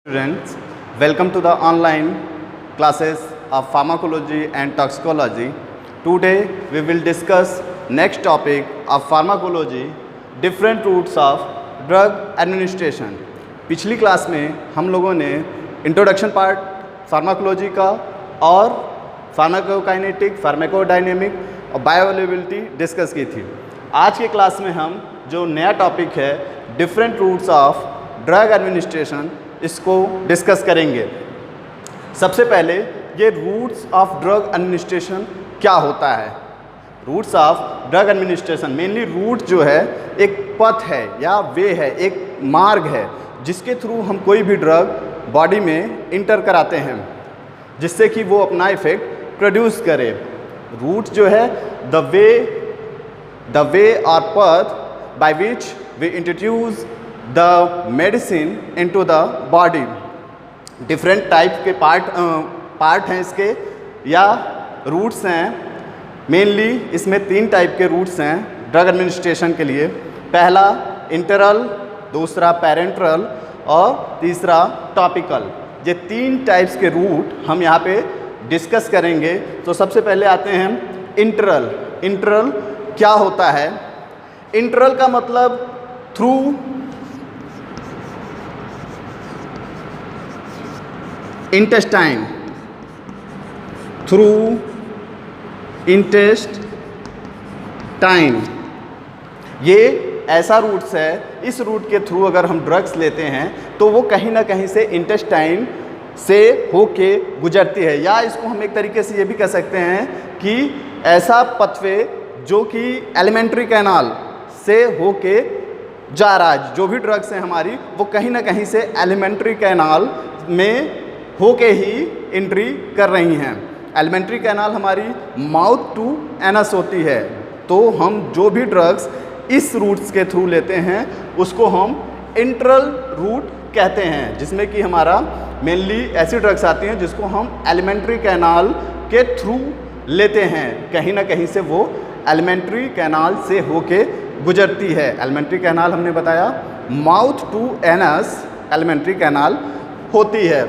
Students, welcome to the online classes of pharmacology and toxicology. Today we will discuss next topic of pharmacology, different routes of drug administration. पिछली class में हम लोगों ने introduction part pharmacology का और pharmacokinetic, pharmacodynamic और bioavailability discuss की थी। आज के क्लास में हम जो नया टॉपिक है different routes of drug administration इसको डिस्कस करेंगे। सबसे पहले ये रूट्स ऑफ ड्रग एडमिनिस्ट्रेशन क्या होता है। Routes of drug administration mainly route जो है एक पथ है या वे है, एक मार्ग है जिसके थ्रू हम कोई भी ड्रग बॉडी में इंटर कराते हैं जिससे कि वो अपना इफेक्ट प्रोड्यूस करे। रूट जो है द वे और path by which we introduce the medicine into the body. Different type के पार्ट हैं इसके या रूट्स हैं। मेनली इसमें 3 टाइप के रूट्स हैं ड्रग एडमिनिस्ट्रेशन के लिए। पहला इंटरल, दूसरा पैरेंट्रल और तीसरा टॉपिकल। ये 3 टाइप्स के रूट हम यहाँ पे डिस्कस करेंगे। तो सबसे पहले आते हैं इंटरल। इंटरल क्या होता है? इंटरल का मतलब थ्रू इंटेस्टाइन, थ्रू इंटेस्टाइन। ये ऐसा रूट्स है, इस रूट के थ्रू अगर हम ड्रग्स लेते हैं तो वो कहीं ना कहीं से इंटेस्टाइन से होके गुजरती है, या इसको हम एक तरीके से ये भी कह सकते हैं कि ऐसा पथवे जो कि एलिमेंट्री कैनाल से होके जा रहा है। जो भी ड्रग्स हैं हमारी वो कहीं ना कहीं से एलिमेंट्री कैनाल में होके ही एंट्री कर रही हैं। एलिमेंट्री कैनाल हमारी माउथ टू एनस होती है। तो हम जो भी ड्रग्स इस रूट्स के थ्रू लेते हैं उसको हम इंटरल रूट कहते हैं, जिसमें कि हमारा मेनली ऐसी ड्रग्स आती हैं जिसको हम एलिमेंट्री कैनाल के थ्रू लेते हैं। कहीं ना कहीं से वो एलिमेंट्री कैनाल से होके गुजरती है। एलिमेंट्री कैनाल हमने बताया mouth to anus alimentary canal होती है।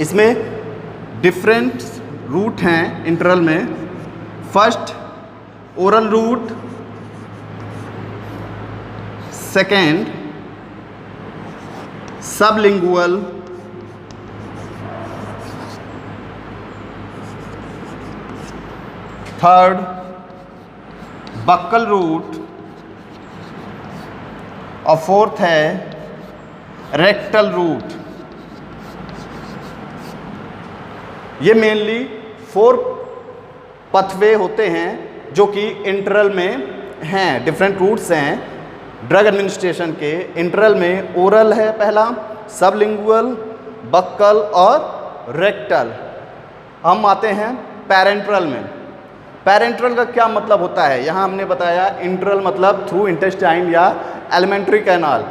इसमें डिफरेंट रूट हैं इंटरल में। First oral route, second sublingual, third buccal route और फोर्थ है रेक्टल रूट। ये मेनली 4 पथवे होते हैं जो कि इंटरल में हैं। डिफरेंट रूट्स हैं ड्रग एडमिनिस्ट्रेशन के। इंटरल में ओरल है पहला, सबलिंगुअल, बक्कल और रेक्टल। हम आते हैं पैरेंट्रल में। पैरेंट्रल का क्या मतलब होता है? यहाँ हमने बताया इंटरल मतलब थ्रू इंटेस्टाइन या एलिमेंट्री कैनाल।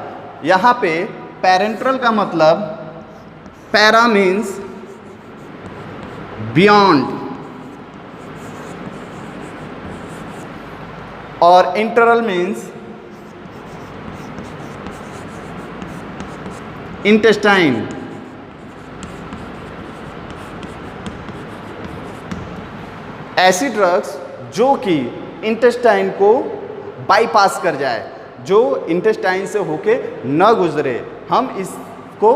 यहाँ पे पैरेंट्रल का मतलब पैरा मीन्स बियॉन्ड और इंटरल मीन्स इंटेस्टाइन। ऐसी ड्रग्स जो कि इंटेस्टाइन को बाईपास कर जाए, जो इंटेस्टाइन से होके न गुजरे, हम इसको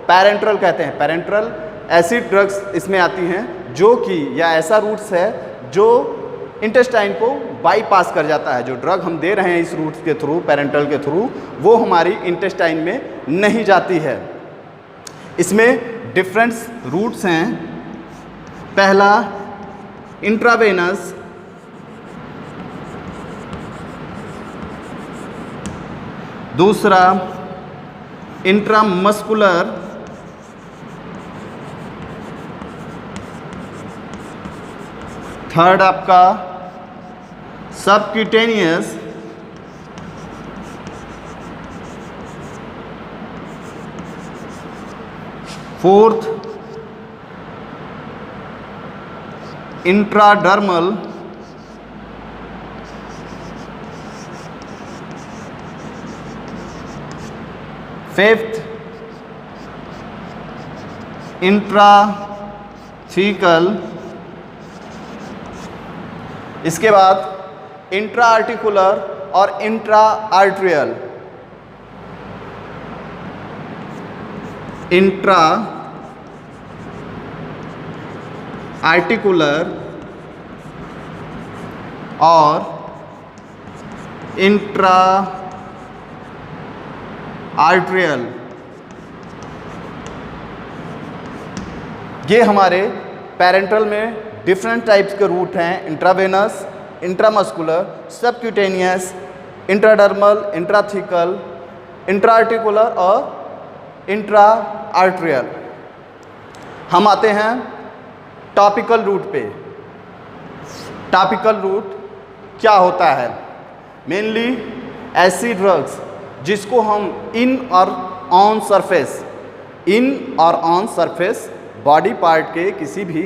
पैरेंट्रल कहते हैं। पैरेंट्रल ऐसी ड्रग्स इसमें आती हैं जो कि या ऐसा रूट्स है जो इंटेस्टाइन को बाईपास कर जाता है। जो ड्रग हम दे रहे हैं इस रूट्स के थ्रू, पैरेंट्रल के थ्रू, वो हमारी इंटेस्टाइन में नहीं जाती है। इसमें डिफरेंट रूट्स हैं। पहला इंट्रावेनस, दूसरा इंट्रामस्कुलर, थर्ड आपका subcutaneous, fourth intradermal, fifth intrathecal, इसके बाद इंट्रा आर्टिकुलर और इंट्रा आर्ट्रियल, इंट्रा आर्टिकुलर और इंट्रा आर्ट्रियल, ये हमारे पैरेंटल में डिफरेंट टाइप्स के रूट हैं। Intravenous, intramuscular, subcutaneous, intradermal, intrathecal, intraarticular और इंट्रा आर्ट्रियल। हम आते हैं टॉपिकल रूट पे। टॉपिकल रूट क्या होता है? मेनली ऐसी ड्रग्स जिसको हम इन और ऑन सरफेस बॉडी पार्ट के किसी भी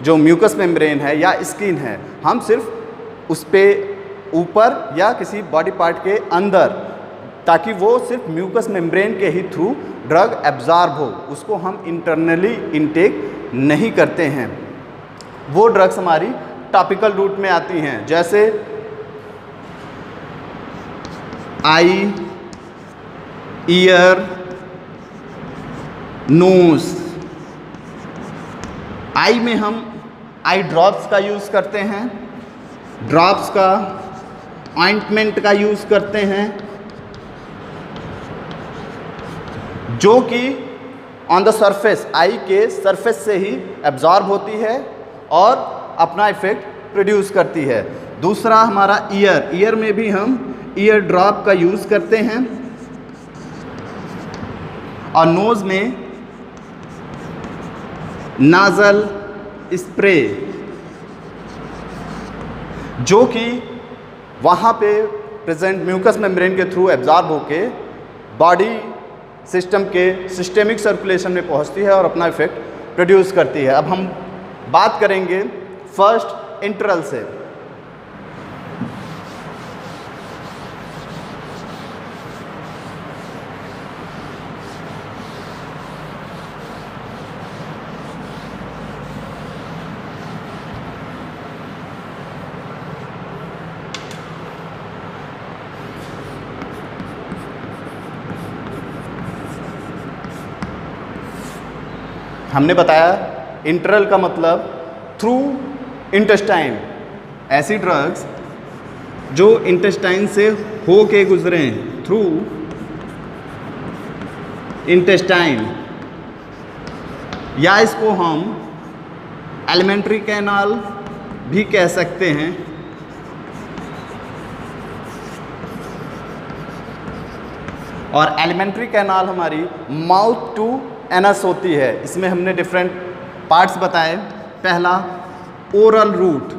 जो म्यूकस मेम्ब्रेन है या स्किन है, हम सिर्फ उस पे ऊपर या किसी बॉडी पार्ट के अंदर, ताकि वो सिर्फ म्यूकस मेम्ब्रेन के ही थ्रू ड्रग एब्जॉर्ब हो, उसको हम इंटरनली इनटेक नहीं करते हैं। वो ड्रग्स हमारी टॉपिकल रूट में आती हैं, जैसे आई, ईयर, नोज। आई में हम आई ड्रॉप्स का यूज़ करते हैं, ड्रॉप्स का, ऑइंटमेंट का यूज़ करते हैं, जो कि ऑन द सरफेस, आई के सरफेस से ही एब्जॉर्ब होती है और अपना इफेक्ट प्रोड्यूस करती है। दूसरा हमारा ईयर, ईयर में भी हम ईयर ड्रॉप का यूज़ करते हैं, और नोज़ में नाजल स्प्रे, जो कि वहाँ पे प्रेजेंट म्यूकस मेम्ब्रेन के थ्रू एब्जॉर्ब होके बॉडी सिस्टम के सिस्टेमिक सर्कुलेशन में पहुँचती है और अपना इफेक्ट प्रोड्यूस करती है। अब हम बात करेंगे फर्स्ट इंटरल से। हमने बताया इंटरल का मतलब थ्रू इंटेस्टाइन, ऐसी ड्रग्स जो इंटेस्टाइन से हो के गुजरें, थ्रू इंटेस्टाइन, या इसको हम एलिमेंट्री कैनाल भी कह सकते हैं। और एलिमेंट्री कैनाल हमारी माउथ टू एनस होती है। इसमें हमने डिफरेंट पार्ट्स बताए। पहला ओरल रूट,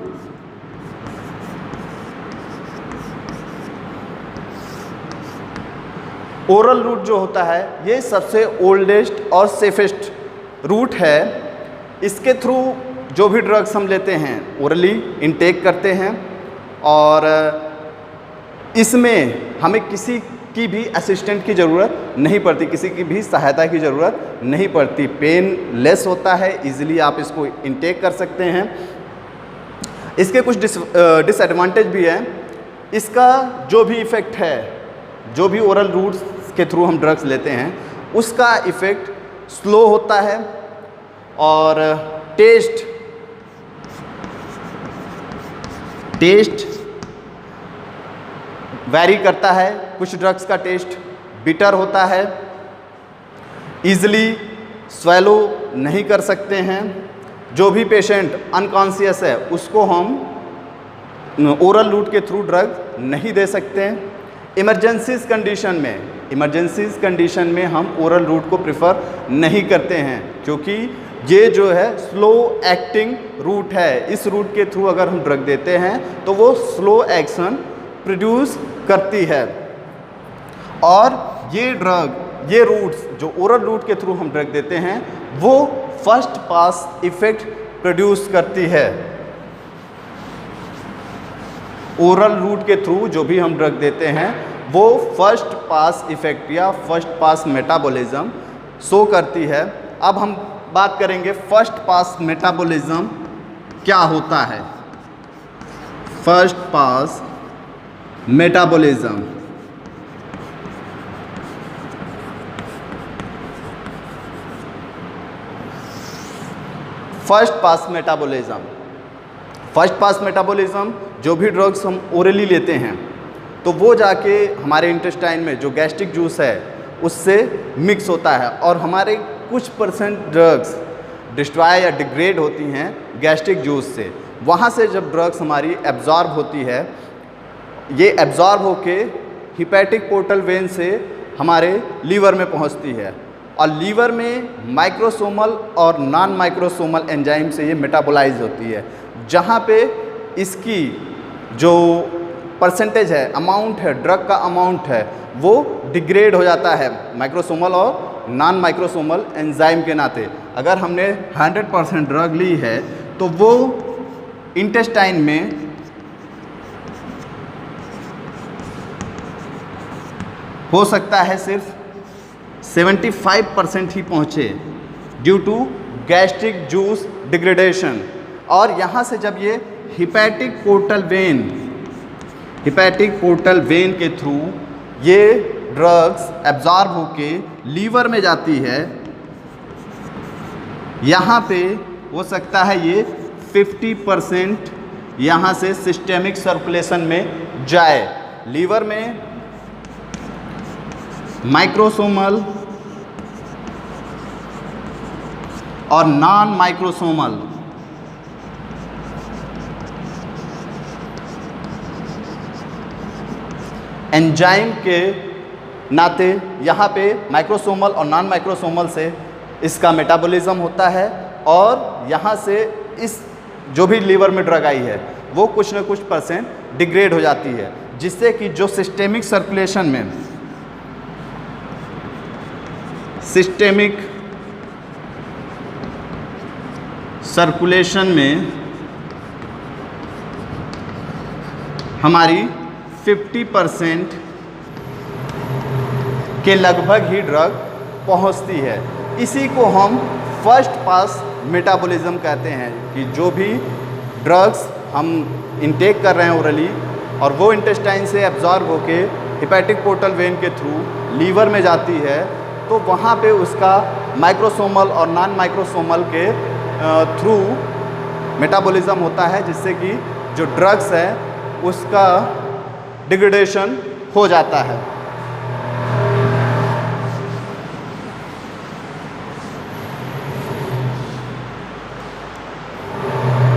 ओरल रूट जो होता है ये सबसे ओल्डेस्ट और सेफेस्ट रूट है। इसके थ्रू जो भी ड्रग्स हम लेते हैं ओरली इनटेक करते हैं, और इसमें हमें किसी की भी असिस्टेंट की ज़रूरत नहीं पड़ती, किसी की भी सहायता की ज़रूरत नहीं पड़ती। पेन लेस होता है, इजीली आप इसको इनटेक कर सकते हैं। इसके कुछ डिसएडवांटेज भी हैं। इसका जो भी इफ़ेक्ट है, जो भी ओरल रूट्स के थ्रू हम ड्रग्स लेते हैं उसका इफ़ेक्ट स्लो होता है, और टेस्ट वैरी करता है। कुछ ड्रग्स का टेस्ट बिटर होता है, ईज़िली स्वेलो नहीं कर सकते हैं। जो भी पेशेंट अनकॉन्शियस है उसको हम ओरल रूट के थ्रू ड्रग नहीं दे सकते हैं। इमरजेंसीज़ कंडीशन में हम ओरल रूट को प्रेफर नहीं करते हैं, क्योंकि ये जो है स्लो एक्टिंग रूट है। इस रूट के थ्रू अगर हम ड्रग देते हैं तो वो स्लो एक्शन प्रोड्यूस करती है, और ये रूट्स जो ओरल रूट के थ्रू हम ड्रग देते हैं वो फर्स्ट पास इफ़ेक्ट प्रोड्यूस करती है। ओरल रूट के थ्रू जो भी हम ड्रग देते हैं वो फर्स्ट पास इफ़ेक्ट या फर्स्ट पास मेटाबॉलिज्म शो करती है। अब हम बात करेंगे फर्स्ट पास मेटाबॉलिज्म क्या होता है। First pass metabolism, first pass metabolism, first pass metabolism जो भी ड्रग्स हम ओरली लेते हैं तो वो जाके हमारे इंटेस्टाइन में जो गैस्ट्रिक जूस है उससे मिक्स होता है और हमारे कुछ परसेंट ड्रग्स डिस्ट्रॉय या डिग्रेड होती हैं गैस्ट्रिक जूस से। वहाँ से जब ड्रग्स हमारी एब्जॉर्ब होती है, ये एब्जॉर्ब होके हिपैटिक पोर्टल वेन से हमारे लीवर में पहुँचती है और लीवर में माइक्रोसोमल और नॉन माइक्रोसोमल एंजाइम से ये मेटाबोलाइज होती है, जहाँ पे इसकी जो परसेंटेज है, अमाउंट है, ड्रग का अमाउंट है वो डिग्रेड हो जाता है माइक्रोसोमल और नॉन माइक्रोसोमल एंजाइम के नाते। अगर हमने 100% ड्रग ली है तो वो इंटेस्टाइन में हो सकता है सिर्फ 75% ही पहुँचे due to gastric juice degradation. और यहाँ से जब ये हिपैटिक पोर्टल वेन के थ्रू ये ड्रग्स एब्जॉर्ब होके लीवर में जाती है, यहाँ पे हो सकता है ये 50% यहाँ से सिस्टेमिक सर्कुलेशन में जाए। लीवर में माइक्रोसोमल और नॉन माइक्रोसोमल एंजाइम के नाते यहाँ पे माइक्रोसोमल और नॉन माइक्रोसोमल से इसका मेटाबॉलिज्म होता है और यहाँ से इस जो भी लीवर में ड्रग आई है वो कुछ न कुछ परसेंट डिग्रेड हो जाती है, जिससे कि जो सिस्टेमिक सर्कुलेशन में हमारी 50% के लगभग ही ड्रग पहुंचती है। इसी को हम फर्स्ट पास मेटाबॉलिज्म कहते हैं कि जो भी ड्रग्स हम इंटेक कर रहे हैं ओरली और वो इंटेस्टाइन से एब्जॉर्ब होके हिपैटिक पोर्टल वेन के थ्रू लीवर में जाती है, तो वहाँ पे उसका माइक्रोसोमल और नॉन माइक्रोसोमल के थ्रू मेटाबॉलिज्म होता है, जिससे कि जो ड्रग्स है उसका डिग्रेडेशन हो जाता है।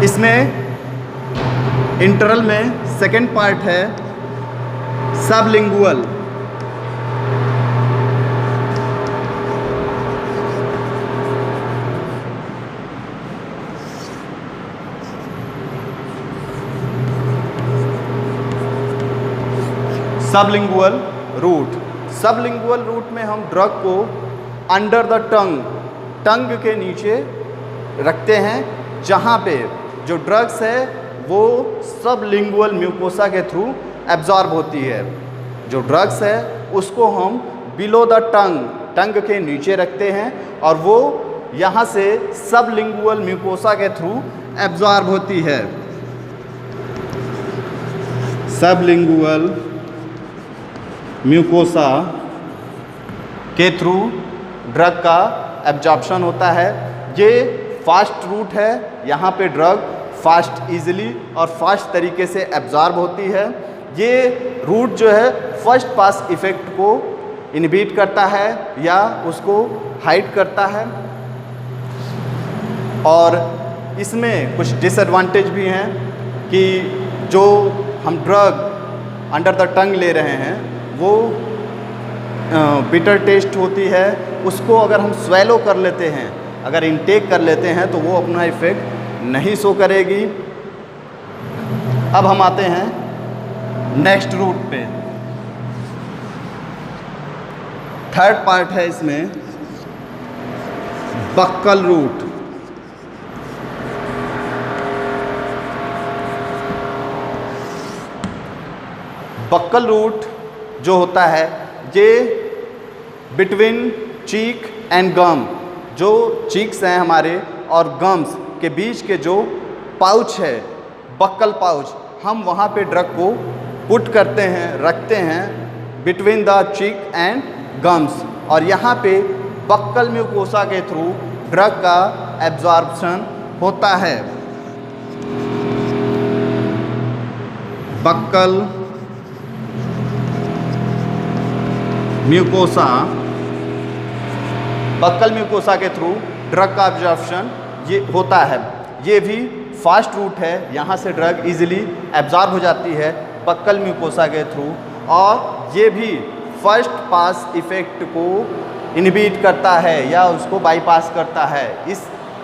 इसमें इंटरल में सेकेंड पार्ट है सबलिंगुअल। सबलिंगुअल रूट में हम ड्रग को अंडर द टंग के नीचे रखते हैं, जहाँ पे जो ड्रग्स है वो सबलिंगुअल म्यूकोसा के थ्रू एब्जॉर्ब होती है। जो ड्रग्स है उसको हम बिलो द टंग के नीचे रखते हैं और वो यहाँ से सबलिंगुअल म्यूकोसा के थ्रू एब्जॉर्ब होती है। सबलिंगुअल म्यूकोसा के थ्रू ड्रग का एब्जॉर्प्शन होता है। ये फास्ट रूट है, यहाँ पे ड्रग फास्ट इजीली और फास्ट तरीके से एब्जॉर्ब होती है। ये रूट जो है फर्स्ट पास इफ़ेक्ट को इनहिबिट करता है या उसको हाइड करता है। और इसमें कुछ डिसएडवांटेज भी हैं कि जो हम ड्रग अंडर द टंग ले रहे हैं वो बिटर टेस्ट होती है, उसको अगर हम स्वेलो कर लेते हैं, अगर इनटेक कर लेते हैं तो वो अपना इफ़ेक्ट नहीं शो करेगी। अब हम आते हैं नेक्स्ट रूट पे। थर्ड पार्ट है इसमें बक्कल रूट। बक्कल रूट जो होता है ये बिटवीन चीक एंड गम, जो चीक्स हैं हमारे और गम्स के बीच के जो पाउच है, बक्कल पाउच, हम वहाँ पे ड्रग को पुट करते हैं, रखते हैं between the cheek and gums, और यहाँ पे बक्कल म्यूकोसा के थ्रू ड्रग का एब्जॉर्प्शन होता है। बक्कल म्यूकोसा, बक्कल म्यूकोसा के थ्रू ड्रग का एब्जॉर्प्शन ये होता है। ये भी फास्ट रूट है, यहाँ से ड्रग इजीली एब्जॉर्ब हो जाती है बक्कल म्यूकोसा के थ्रू, और ये भी फर्स्ट पास इफ़ेक्ट को इनहिबिट करता है या उसको बाईपास करता है।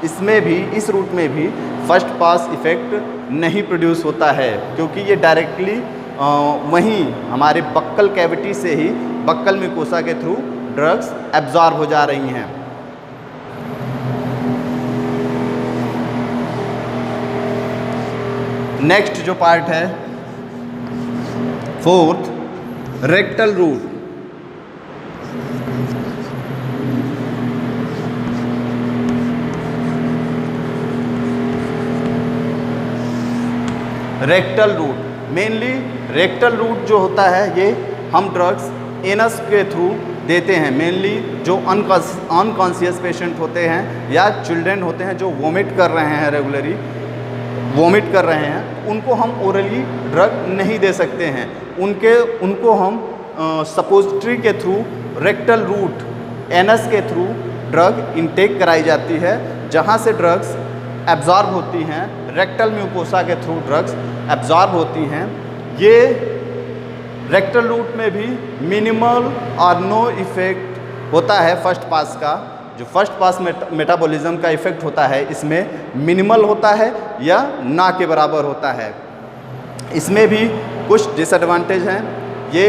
इसमें भी, इस रूट में भी फर्स्ट पास इफ़ेक्ट नहीं प्रोड्यूस होता है, क्योंकि ये डायरेक्टली वहीं हमारे बक्कल कैविटी से ही बक्कल म्यूकोसा के थ्रू ड्रग्स एब्जॉर्ब हो जा रही हैं। नेक्स्ट जो पार्ट है, fourth, rectal route. Rectal route, mainly rectal route जो होता है ये हम ड्रग्स एनस के थ्रू देते हैं। मेनली जो अनकॉन्शियस पेशेंट होते हैं या चिल्ड्रेन होते हैं जो वोमिट कर रहे हैं, रेगुलरली वोमिट कर रहे हैं, उनको हम ओरली ड्रग नहीं दे सकते हैं। उनको हम सपोजिटरी के थ्रू, रेक्टल रूट, एनस के थ्रू ड्रग इनटेक कराई जाती है, जहाँ से ड्रग्स एब्जॉर्ब होती हैं, रेक्टल म्यूकोसा के थ्रू ड्रग्स एब्जॉर्ब होती हैं। ये रेक्टल रूट में भी मिनिमल और नो इफ़ेक्ट होता है फर्स्ट पास का। जो फर्स्ट पास मेटाबॉलिज्म का इफ़ेक्ट होता है इसमें मिनिमल होता है या ना के बराबर होता है। इसमें भी कुछ डिसएडवांटेज हैं। ये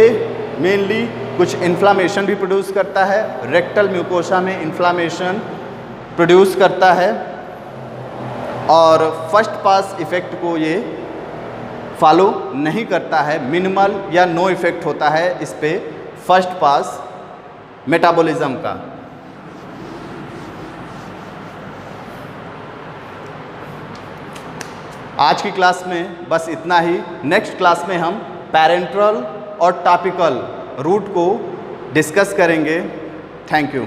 मेनली कुछ इन्फ्लामेशन भी प्रोड्यूस करता है, रेक्टल म्यूकोसा में इन्फ्लामेशन प्रोड्यूस करता है, और फर्स्ट पास इफ़ेक्ट को ये फॉलो नहीं करता है। मिनिमल या नो इफ़ेक्ट होता है इस पे फर्स्ट पास मेटाबॉलिज्म का। आज की क्लास में बस इतना ही। नेक्स्ट क्लास में हम पैरेंटल और टॉपिकल रूट को डिस्कस करेंगे। Thank you.